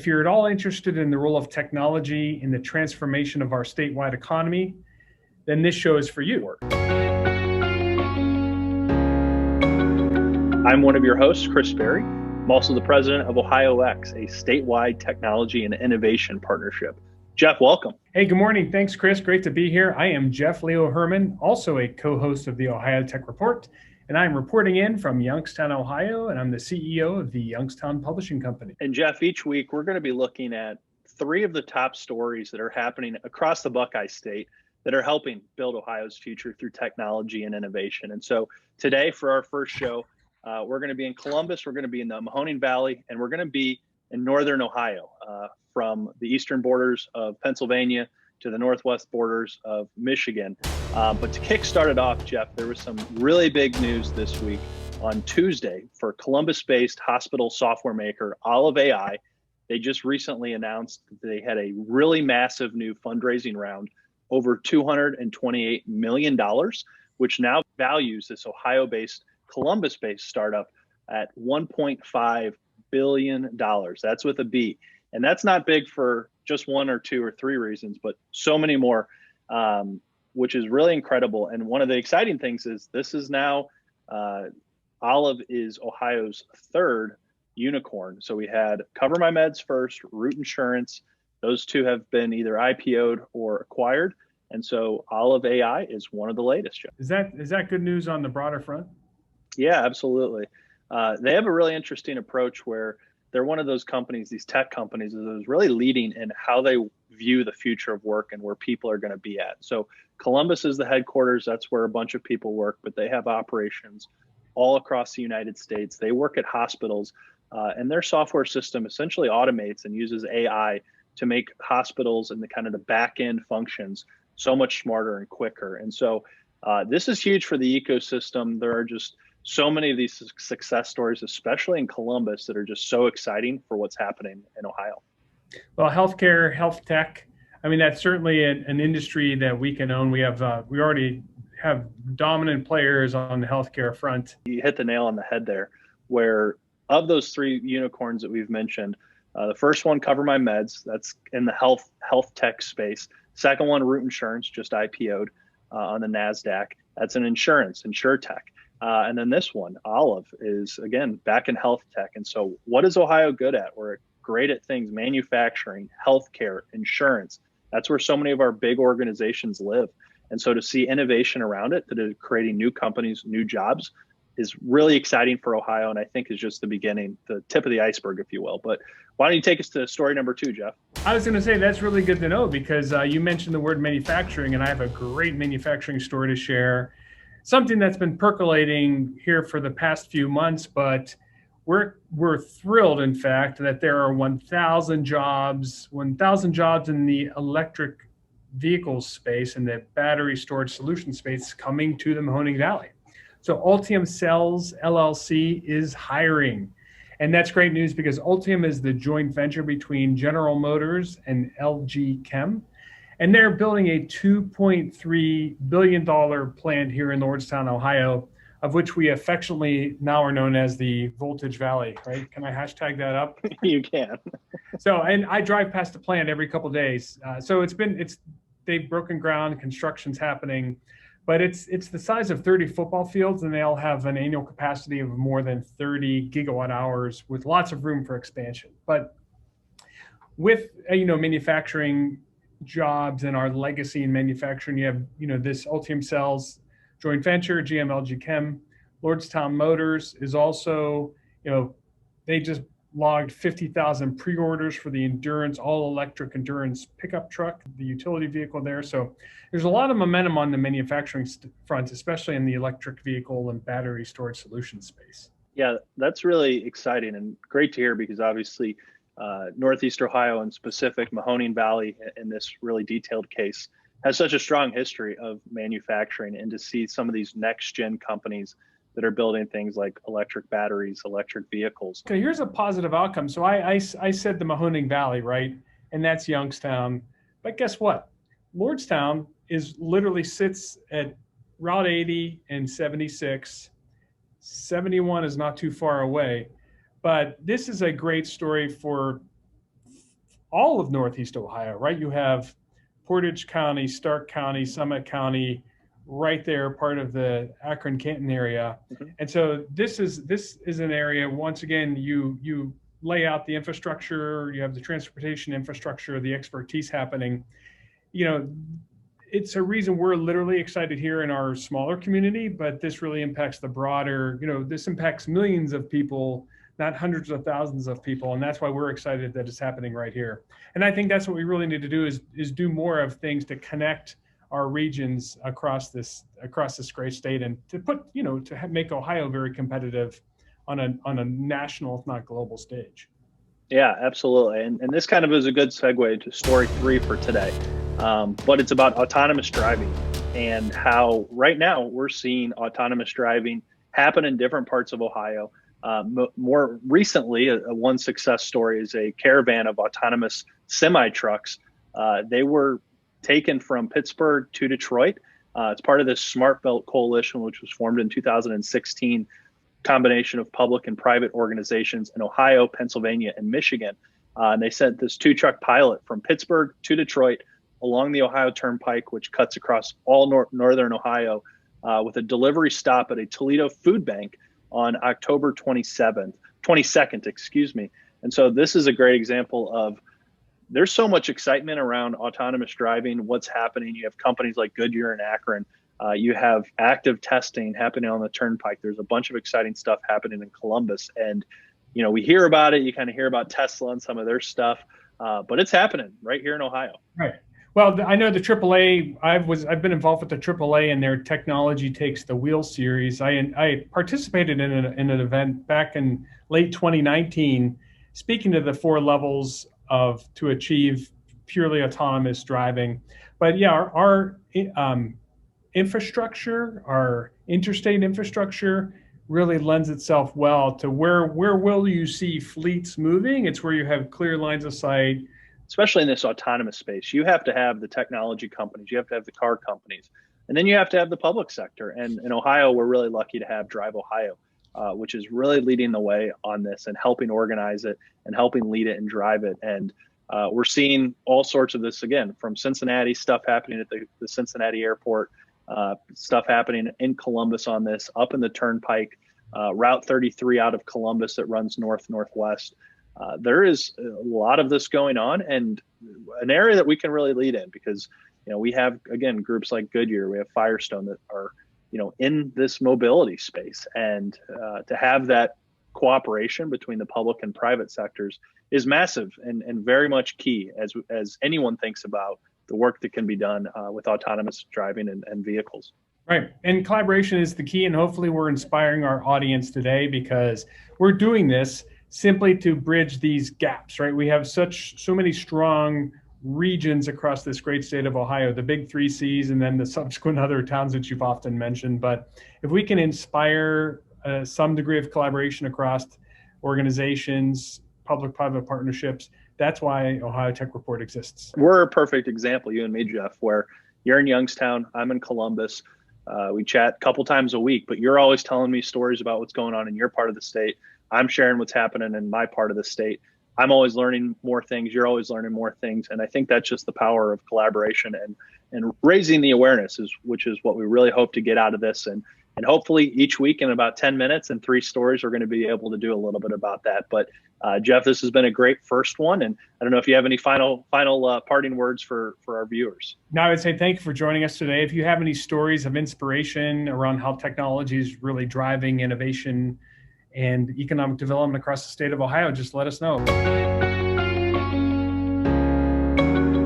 If you're at all interested in the role of technology in the transformation of our statewide economy, then this show is for you. I'm one of your hosts, Chris Berry. I'm also the president of OhioX, a statewide technology and innovation partnership. Jeff, welcome. Hey, good morning. Thanks, Chris. Great to be here. I am Jeff Leo Herrmann, also a co-host of the Ohio Tech Report, and I'm reporting in from Youngstown, Ohio, and I'm the CEO of the Youngstown Publishing Company. And Jeff, each week we're going to be looking at three of the top stories that are happening across the Buckeye State that are helping build Ohio's future through technology and innovation. And so today for our first show, we're going to be in Columbus, we're going to be in the Mahoning Valley, and we're going to be in northern Ohio, from the eastern borders of Pennsylvania to the northwest borders of Michigan. But to kickstart it off, Jeff, there was some really big news this week on Tuesday for Columbus-based hospital software maker Olive AI. They just recently announced that they had a really massive new fundraising round, over $228 million, which now values this Ohio-based, Columbus-based startup at $1.5 billion. That's with a B. And that's not big for just one or two or three reasons, but so many more, which is really incredible. And one of the exciting things is this is now, Olive is Ohio's third unicorn. So we had Cover My Meds first, Root Insurance. Those two have been either IPO'd or acquired. And so Olive AI is one of the latest, Jeff. Is that good news on the broader front? Yeah, absolutely. They have a really interesting approach where they're one of those companies, these tech companies, that is really leading in how they view the future of work and where people are going to be at. So Columbus is the headquarters. That's where a bunch of people work, but they have operations all across the United States. They work at hospitals, and their software system essentially automates and uses AI to make hospitals and the kind of the back end functions so much smarter and quicker. And so this is huge for the ecosystem. There are just so many of these success stories, especially in Columbus, that are just so exciting for what's happening in Ohio. Well, healthcare, health tech, I mean, that's certainly an industry that we can own. We already have dominant players on the healthcare front. You hit the nail on the head there, where of those three unicorns that we've mentioned, the first one, Cover My Meds, that's in the health tech space. Second one, Root Insurance, just IPO'd on the NASDAQ. That's an insurtech. And then this one, Olive, is, again, back in health tech. And so what is Ohio good at? We're great at things, manufacturing, healthcare, insurance. That's where so many of our big organizations live. And so to see innovation around it, that is creating new companies, new jobs, is really exciting for Ohio. And I think is just the beginning, the tip of the iceberg, if you will. But why don't you take us to story number two, Jeff? I was going to say that's really good to know, because you mentioned the word manufacturing, and I have a great manufacturing story to share. Something that's been percolating here for the past few months, but we're thrilled, in fact, that there are 1,000 jobs in the electric vehicle space and the battery storage solution space coming to the Mahoning Valley. So Ultium Cells LLC is hiring. And that's great news, because Ultium is the joint venture between General Motors and LG Chem. And they're building a $2.3 billion plant here in Lordstown, Ohio, of which we affectionately now are known as the Voltage Valley, right? Can I hashtag that up? You can. So, and I drive past the plant every couple of days. So they've broken ground, construction's happening, but it's the size of 30 football fields, and they all have an annual capacity of more than 30 gigawatt hours with lots of room for expansion. But with, manufacturing jobs and our legacy in manufacturing, you have, this Ultium Cells joint venture, GM/LG Chem. Lordstown Motors is also, they just logged 50,000 pre-orders for the Endurance, all-electric Endurance pickup truck, the utility vehicle there. So there's a lot of momentum on the manufacturing front, especially in the electric vehicle and battery storage solution space. Yeah, that's really exciting and great to hear, because obviously Northeast Ohio and specific Mahoning Valley, in this really detailed case, has such a strong history of manufacturing, and to see some of these next gen companies that are building things like electric batteries, electric vehicles. Okay, here's a positive outcome. So I said the Mahoning Valley, right? And that's Youngstown. But guess what? Lordstown literally sits at Route 80 and 76. 71 is not too far away. But this is a great story for all of Northeast Ohio, right? You have Portage County, Stark County, Summit County, right there, part of the Akron-Canton area. Mm-hmm. And so this is an area, once again, you lay out the infrastructure, you have the transportation infrastructure, the expertise happening. It's a reason we're literally excited here in our smaller community, but this really impacts the broader, this impacts millions of people, not hundreds of thousands of people. And that's why we're excited that it's happening right here. And I think that's what we really need to do is do more of things to connect our regions across this great state, and to put, to make Ohio very competitive on a national, if not global stage. Yeah, absolutely. And this kind of is a good segue to story 3 for today. But it's about autonomous driving and how right now we're seeing autonomous driving happen in different parts of Ohio. More recently, one success story is a caravan of autonomous semi-trucks. They were taken from Pittsburgh to Detroit. It's part of this Smart Belt Coalition, which was formed in 2016, combination of public and private organizations in Ohio, Pennsylvania, and Michigan. And they sent this 2-truck pilot from Pittsburgh to Detroit along the Ohio Turnpike, which cuts across all northern Ohio, with a delivery stop at a Toledo food bank on October 22nd, excuse me. And so this is a great example of, there's so much excitement around autonomous driving, what's happening. You have companies like Goodyear and Akron. You have active testing happening on the Turnpike. There's a bunch of exciting stuff happening in Columbus. And, we hear about it. You kind of hear about Tesla and some of their stuff, but it's happening right here in Ohio. Right. Well, I know the AAA, I've been involved with the AAA and their Technology Takes the Wheel series. I participated in an event back in late 2019, speaking to the 4 levels to achieve purely autonomous driving. But yeah, our infrastructure, our interstate infrastructure, really lends itself well to where will you see fleets moving? It's where you have clear lines of sight. Especially in this autonomous space, you have to have the technology companies, you have to have the car companies, and then you have to have the public sector. And in Ohio, we're really lucky to have Drive Ohio, which is really leading the way on this and helping organize it and helping lead it and drive it. And we're seeing all sorts of this, again, from Cincinnati, stuff happening at the Cincinnati airport, stuff happening in Columbus on this, up in the Turnpike, Route 33 out of Columbus that runs northwest. There is a lot of this going on, and an area that we can really lead in, because we have, again, groups like Goodyear, we have Firestone that are in this mobility space, and to have that cooperation between the public and private sectors is massive and very much key as anyone thinks about the work that can be done with autonomous driving and vehicles. Right. And collaboration is the key. And hopefully we're inspiring our audience today, because we're doing this simply to bridge these gaps, right? We have so many strong regions across this great state of Ohio, the big 3 Cs, and then the subsequent other towns that you've often mentioned. But if we can inspire some degree of collaboration across organizations, public-private partnerships, that's why Ohio Tech Report exists. We're a perfect example, you and me, Jeff, where you're in Youngstown, I'm in Columbus. We chat a couple times a week, but you're always telling me stories about what's going on in your part of the state. I'm sharing what's happening in my part of the state. I'm always learning more things. You're always learning more things. And I think that's just the power of collaboration and raising the awareness, which is what we really hope to get out of this. And hopefully each week in about 10 minutes and 3 stories, we're going to be able to do a little bit about that. But Jeff, this has been a great first one. And I don't know if you have any final parting words for our viewers. No, I would say thank you for joining us today. If you have any stories of inspiration around how technology is really driving innovation and economic development across the state of Ohio, just let us know.